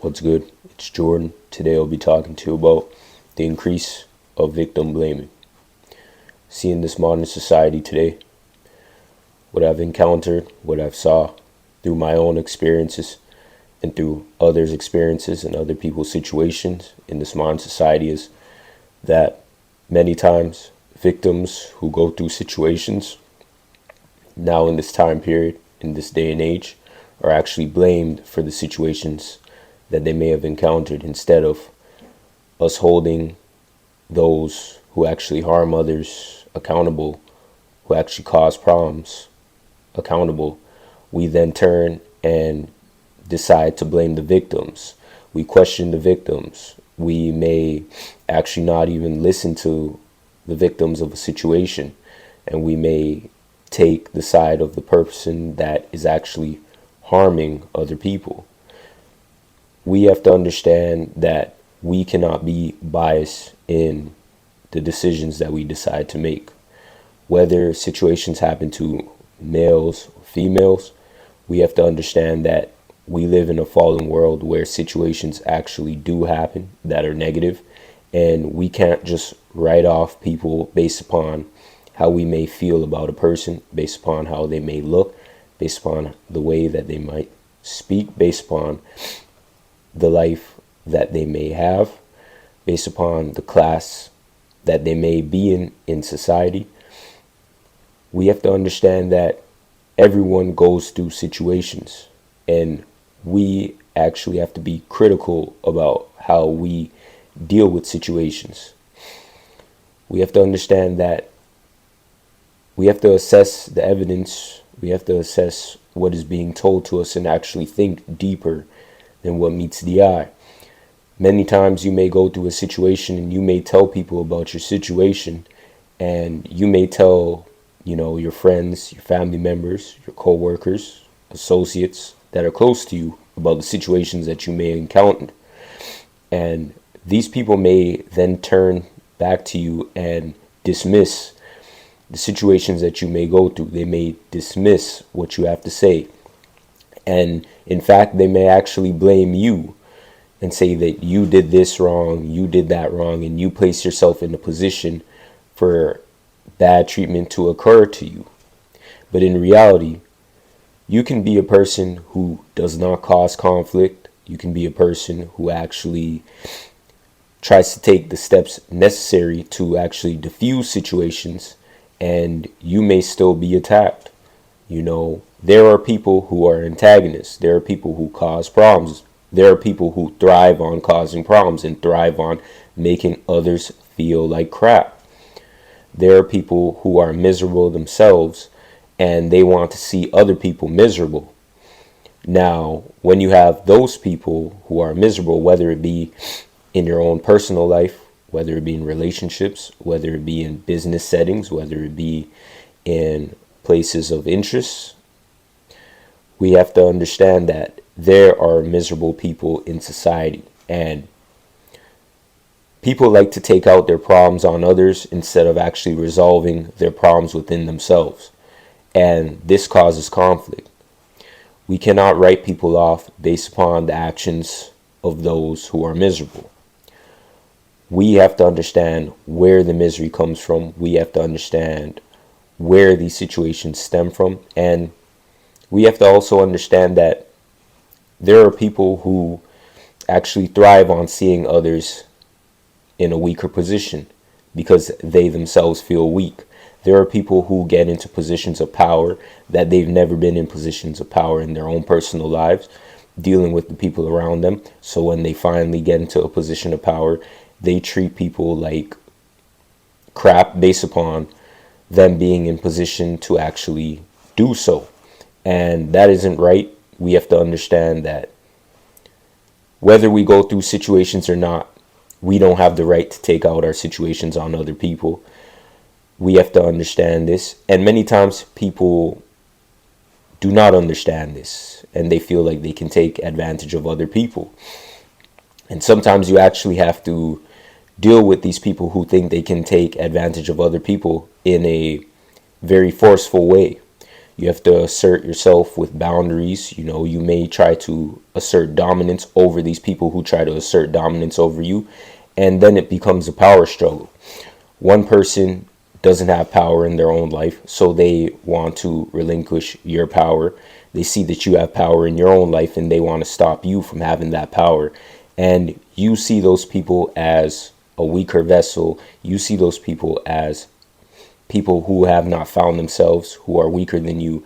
What's good? It's Jordan. Today I'll be talking to you about the increase of victim blaming. See, in this modern society today, what I've encountered, what I've saw through my own experiences and through others' experiences and other people's situations in this modern society is that many times victims who go through situations now in this time period, in this day and age, are actually blamed for the situations that they may have encountered, instead of us holding those who actually harm others accountable, who actually cause problems accountable. We then turn and decide to blame the victims. We question the victims. We may actually not even listen to the victims of a situation, and we may take the side of the person that is actually harming other people. We have to understand that we cannot be biased in the decisions that we decide to make. Whether situations happen to males or females, we have to understand that we live in a fallen world where situations actually do happen that are negative, and we can't just write off people based upon how we may feel about a person, based upon how they may look, based upon the way that they might speak, based upon the life that they may have, based upon the class that they may be in society. We have to understand that everyone goes through situations, and we actually have to be critical about how we deal with situations. We have to understand that we have to assess the evidence, we have to assess what is being told to us, and actually think deeper than what meets the eye. Many times you may go through a situation and you may tell people about your situation, and you may tell, your friends, your family members, your co-workers, associates that are close to you about the situations that you may encounter. And these people may then turn back to you and dismiss the situations that you may go through. They may dismiss what you have to say. And in fact, they may actually blame you and say that you did this wrong, you did that wrong, and you place yourself in a position for bad treatment to occur to you. But in reality, you can be a person who does not cause conflict. You can be a person who actually tries to take the steps necessary to actually diffuse situations, and you may still be attacked. There are people who are antagonists. There are people who cause problems. There are people who thrive on causing problems and thrive on making others feel like crap. There are people who are miserable themselves, and they want to see other people miserable. Now, when you have those people who are miserable, whether it be in your own personal life, whether it be in relationships, whether it be in business settings, whether it be in places of interest, we have to understand that there are miserable people in society, and people like to take out their problems on others instead of actually resolving their problems within themselves. And this causes conflict. We cannot write people off based upon the actions of those who are miserable. We have to understand where the misery comes from. We have to understand where these situations stem from. And we have to also understand that there are people who actually thrive on seeing others in a weaker position because they themselves feel weak. There are people who get into positions of power that they've never been in positions of power in their own personal lives, dealing with the people around them. So when they finally get into a position of power, they treat people like crap based upon them being in position to actually do so. And that isn't right. We have to understand that whether we go through situations or not, we don't have the right to take out our situations on other people. We have to understand this. And many times people do not understand this, and they feel like they can take advantage of other people. And sometimes you actually have to deal with these people who think they can take advantage of other people in a very forceful way. You have to assert yourself with boundaries. You may try to assert dominance over these people who try to assert dominance over you, and then it becomes a power struggle. One person doesn't have power in their own life, so they want to relinquish your power. They see that you have power in your own life, and they want to stop you from having that power. And you see those people as a weaker vessel. You see those people as people who have not found themselves, who are weaker than you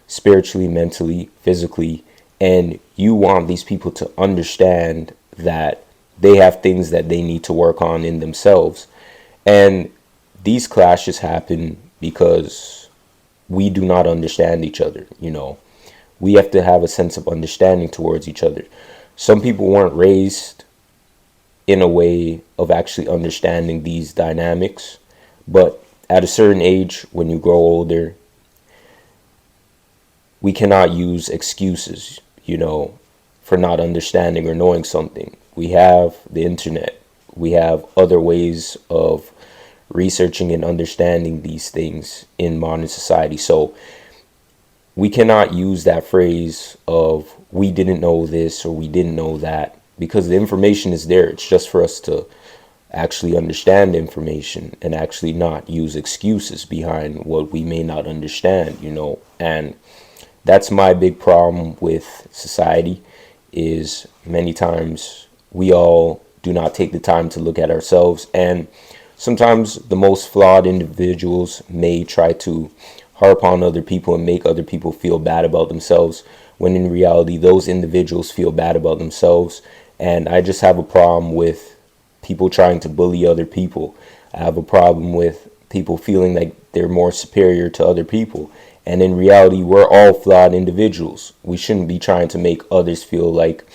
spiritually, mentally, physically. And you want these people to understand that they have things that they need to work on in themselves. And these clashes happen because we do not understand each other. We have to have a sense of understanding towards each other. Some people weren't raised in a way of actually understanding these dynamics, but at a certain age, when you grow older, we cannot use excuses, for not understanding or knowing something. We have the internet. We have other ways of researching and understanding these things in modern society. So we cannot use that phrase of we didn't know this or we didn't know that, because the information is there. It's just for us to actually understand information and actually not use excuses behind what we may not understand, and that's my big problem with society, is many times we all do not take the time to look at ourselves. And sometimes the most flawed individuals may try to harp on other people and make other people feel bad about themselves, when in reality those individuals feel bad about themselves. And I just have a problem with people trying to bully other people. I have a problem with people feeling like they're more superior to other people. And in reality, we're all flawed individuals. We shouldn't be trying to make others feel like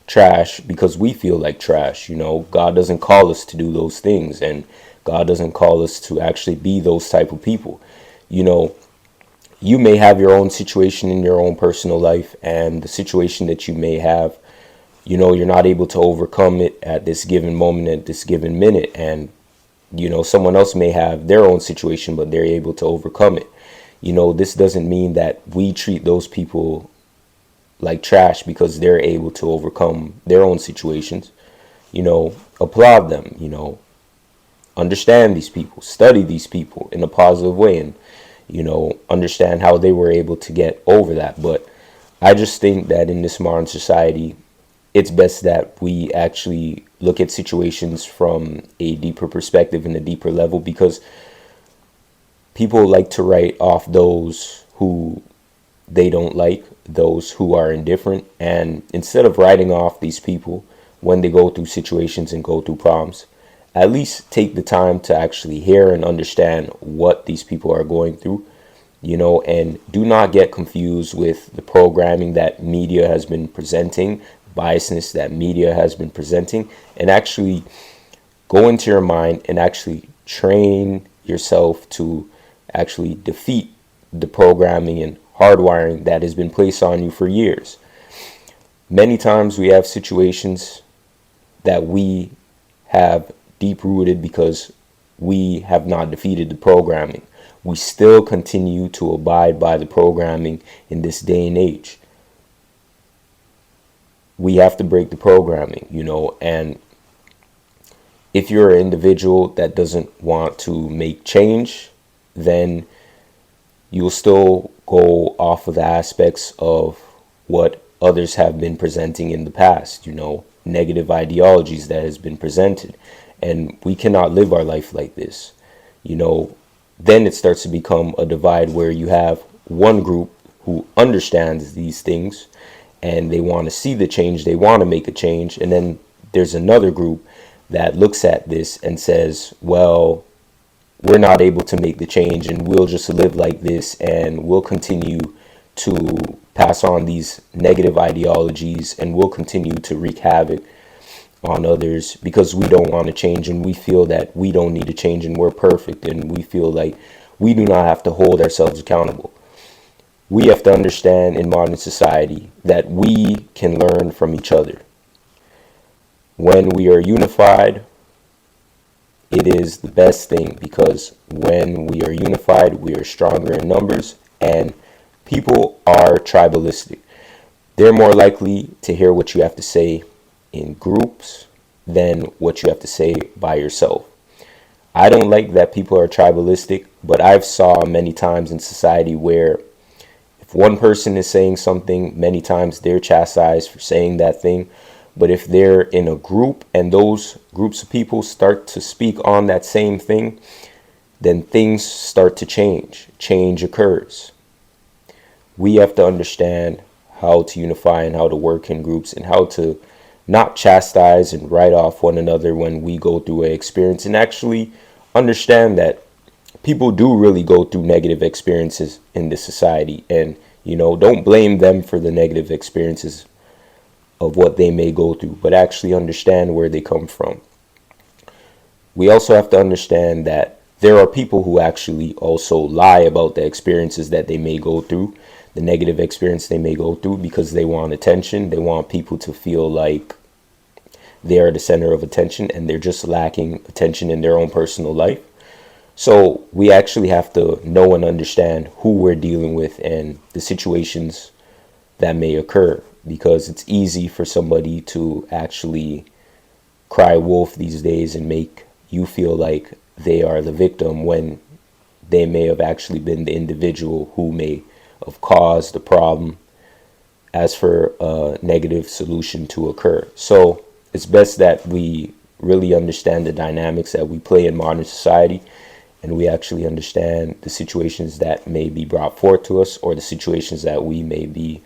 trash because we feel like trash. God doesn't call us to do those things, and God doesn't call us to actually be those type of people. You may have your own situation in your own personal life, and the situation that you may have, you're not able to overcome it at this given moment, at this given minute. And, someone else may have their own situation, but they're able to overcome it. This doesn't mean that we treat those people like trash because they're able to overcome their own situations. Applaud them, understand these people, study these people in a positive way, and, understand how they were able to get over that. But I just think that in this modern society, it's best that we actually look at situations from a deeper perspective and a deeper level, because people like to write off those who they don't like, those who are indifferent. And instead of writing off these people when they go through situations and go through problems, at least take the time to actually hear and understand what these people are going through, and do not get confused with the programming that media has been presenting, biasness that media has been presenting, and actually go into your mind and actually train yourself to actually defeat the programming and hardwiring that has been placed on you for years. Many times we have situations that we have deep rooted because we have not defeated the programming. We still continue to abide by the programming in this day and age. We have to break the programming, and if you're an individual that doesn't want to make change, then you'll still go off of the aspects of what others have been presenting in the past, negative ideologies that has been presented. And we cannot live our life like this. Then it starts to become a divide where you have one group who understands these things and they want to see the change, they want to make a change. And then there's another group that looks at this and says, well, we're not able to make the change and we'll just live like this and we'll continue to pass on these negative ideologies and we'll continue to wreak havoc on others because we don't want to change and we feel that we don't need to change and we're perfect and we feel like we do not have to hold ourselves accountable. We have to understand in modern society that we can learn from each other. When we are unified, it is the best thing, because when we are unified, we are stronger in numbers and People are tribalistic. They're more likely to hear what you have to say in groups than what you have to say by yourself. I don't like that people are tribalistic, but I've saw many times in society where if one person is saying something, many times they're chastised for saying that thing. But if they're in a group and those groups of people start to speak on that same thing, then things start to change. Change occurs. We have to understand how to unify and how to work in groups and how to not chastise and write off one another when we go through an experience, and actually understand that people do really go through negative experiences in this society. And, don't blame them for the negative experiences of what they may go through, but actually understand where they come from. We also have to understand that there are people who actually also lie about the experiences that they may go through, the negative experience they may go through, because they want attention. They want people to feel like they are the center of attention, and they're just lacking attention in their own personal life. So we actually have to know and understand who we're dealing with and the situations that may occur, because it's easy for somebody to actually cry wolf these days and make you feel like they are the victim when they may have actually been the individual who may have caused the problem as for a negative solution to occur. So it's best that we really understand the dynamics that we play in modern society, and we actually understand the situations that may be brought forth to us, or the situations that we may be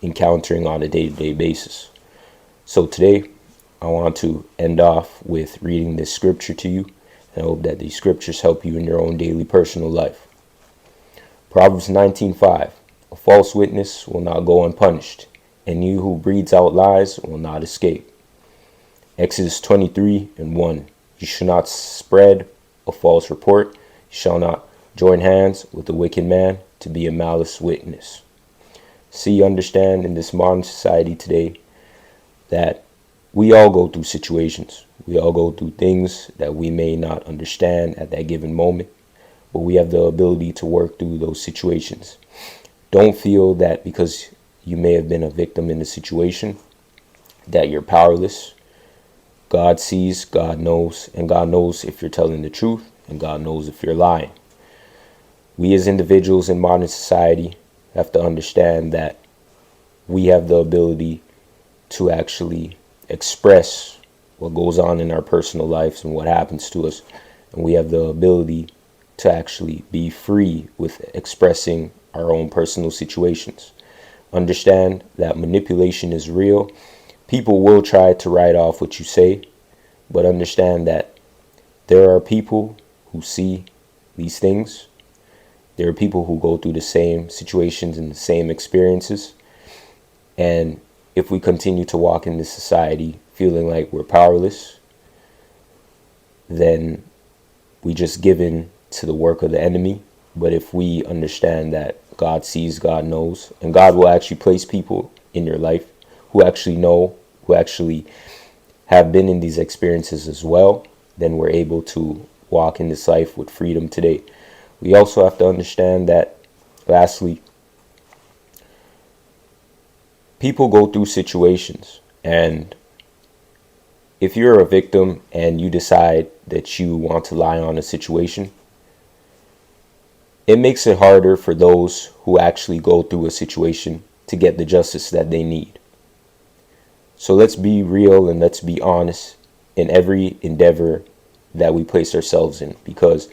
encountering on a day-to-day basis. So today, I want to end off with reading this scripture to you, and I hope that these scriptures help you in your own daily personal life. Proverbs 19:5. A false witness will not go unpunished, and he who breathes out lies will not escape. Exodus 23:1. You shall not spread a false report. You shall not join hands with a wicked man to be a malice witness. See, understand in this modern society today that we all go through situations. We all go through things that we may not understand at that given moment, but we have the ability to work through those situations. Don't feel that because you may have been a victim in the situation that you're powerless. God sees, God knows, and God knows if you're telling the truth, and God knows if you're lying. We as individuals in modern society have to understand that we have the ability to actually express what goes on in our personal lives and what happens to us. And we have the ability to actually be free with expressing our own personal situations. Understand that manipulation is real. People will try to write off what you say, but understand that there are people who see these things. There are people who go through the same situations and the same experiences. And if we continue to walk in this society feeling like we're powerless, then we just give in to the work of the enemy. But if we understand that God sees, God knows, and God will actually place people in your life who actually know, who actually have been in these experiences as well, then we're able to walk in this life with freedom today. We also have to understand that, lastly, people go through situations, and if you're a victim and you decide that you want to lie on a situation, it makes it harder for those who actually go through a situation to get the justice that they need. So let's be real and let's be honest in every endeavor that we place ourselves in, because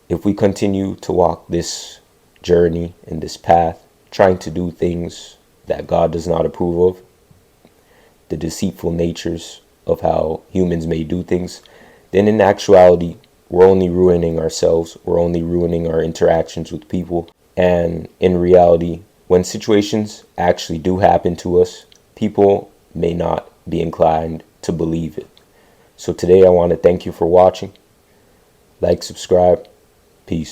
if we continue to walk this journey and this path, trying to do things that God does not approve of, the deceitful natures of how humans may do things, then in actuality, we're only ruining ourselves. We're only ruining our interactions with people. And in reality, when situations actually do happen to us, people may not be inclined to believe it. So today I want to thank you for watching. Like, subscribe. Peace.